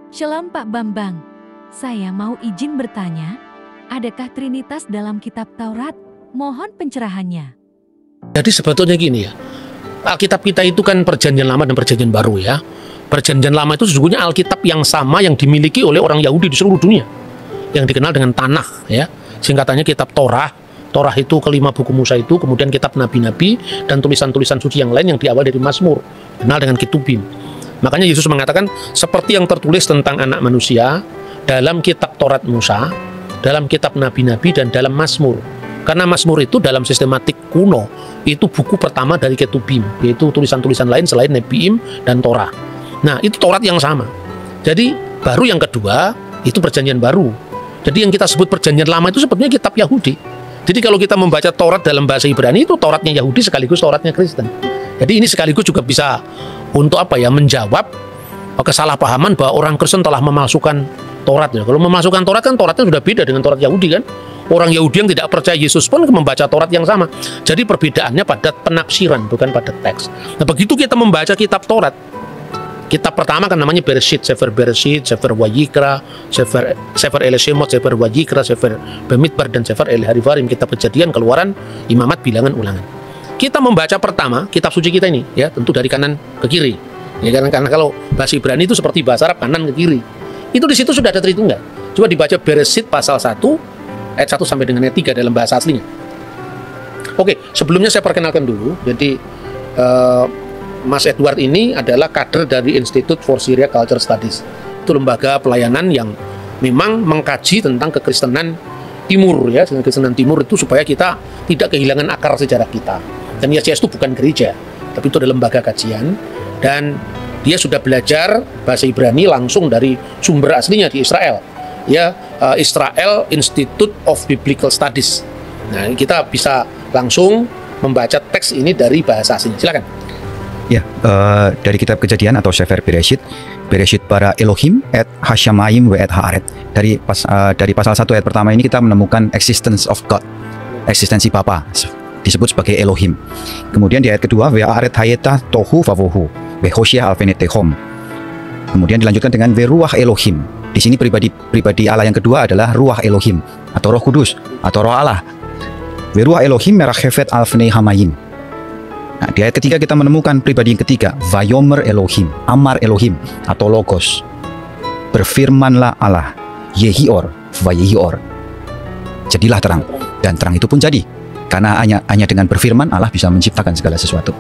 Shalom Pak Bambang, saya mau izin bertanya, adakah Trinitas dalam kitab Taurat? Mohon pencerahannya. Jadi sebetulnya gini ya, Alkitab kita itu kan perjanjian lama dan perjanjian baru ya. Perjanjian lama itu sesungguhnya Alkitab yang sama yang dimiliki oleh orang Yahudi di seluruh dunia, yang dikenal dengan Tanakh ya. Singkatannya kitab Torah. Torah itu kelima buku Musa itu, kemudian kitab nabi-nabi dan tulisan-tulisan suci yang lain yang diawal dari Mazmur, kenal dengan Ketubim. Makanya Yesus mengatakan seperti yang tertulis tentang anak manusia dalam kitab Taurat Musa, dalam kitab nabi-nabi dan dalam Mazmur. Karena Mazmur itu dalam sistematik kuno itu buku pertama dari Ketubim, yaitu tulisan-tulisan lain selain Nebiim dan Torah. Nah, itu Taurat yang sama. Jadi baru yang kedua itu perjanjian baru. Jadi yang kita sebut perjanjian lama itu sebetulnya kitab Yahudi. Jadi kalau kita membaca Taurat dalam bahasa Ibrani itu Tauratnya Yahudi sekaligus Tauratnya Kristen. Jadi ini sekaligus juga bisa untuk menjawab kesalahpahaman bahwa orang Kristen telah memalsukan Taurat. Kalau memalsukan Taurat kan Tauratnya sudah beda dengan Taurat Yahudi kan. Orang Yahudi yang tidak percaya Yesus pun membaca Taurat yang sama. Jadi perbedaannya pada penafsiran bukan pada teks. Nah begitu kita membaca kitab Taurat, kitab pertama kan namanya Bereshit, Sefer Bereshit, Sefer Wayikra, Sefer Elishemot, Sefer Wayikra, Sefer Bemidbar dan Sefer El-Harivarim, kitab Kejadian, Keluaran, Imamat, Bilangan, Ulangan. Kita membaca pertama kitab suci kita ini ya, tentu dari kanan ke kiri. Ya karena kalau bahasa Ibrani itu seperti bahasa Arab kanan ke kiri. Itu di situ sudah ada Tritunggal. Coba dibaca Bereshit pasal 1 ayat 1 sampai dengan ayat 3 dalam bahasa aslinya. Oke, sebelumnya saya perkenalkan dulu. Jadi Mas Edward ini adalah kader dari Institute for Syria Culture Studies. Itu lembaga pelayanan yang memang mengkaji tentang kekristenan Timur ya, dengan kekristenan Timur itu supaya kita tidak kehilangan akar sejarah kita. Dan YCS itu bukan gereja, tapi itu adalah lembaga kajian dan dia sudah belajar bahasa Ibrani langsung dari sumber aslinya di Israel. Ya, Israel Institute of Biblical Studies. Nah, kita bisa langsung membaca teks ini dari bahasa aslinya. Silakan. Ya, dari kitab Kejadian atau Sefer Bereshit, Bereshit bara Elohim et Hashamayim ve et Haaret. Dari pasal 1 ayat pertama ini kita menemukan existence of God, eksistensi Bapa, disebut sebagai Elohim. Kemudian di ayat kedua, ve Haaret hayeta tohu vavohu, ve Hoshea alfenetehom. Kemudian dilanjutkan dengan ve ruach Elohim. Di sini pribadi Allah yang kedua adalah ruach Elohim atau Roh Kudus atau Roh Allah. Ve ruach Elohim merachefet alfnei hamayim. Nah, di ayat ketiga kita menemukan pribadi yang ketiga, Vayomer Elohim, Amar Elohim atau Logos. Berfirmanlah Allah, Yehior, Vayehior. Jadilah terang, dan terang itu pun jadi. Karena hanya dengan berfirman Allah bisa menciptakan segala sesuatu.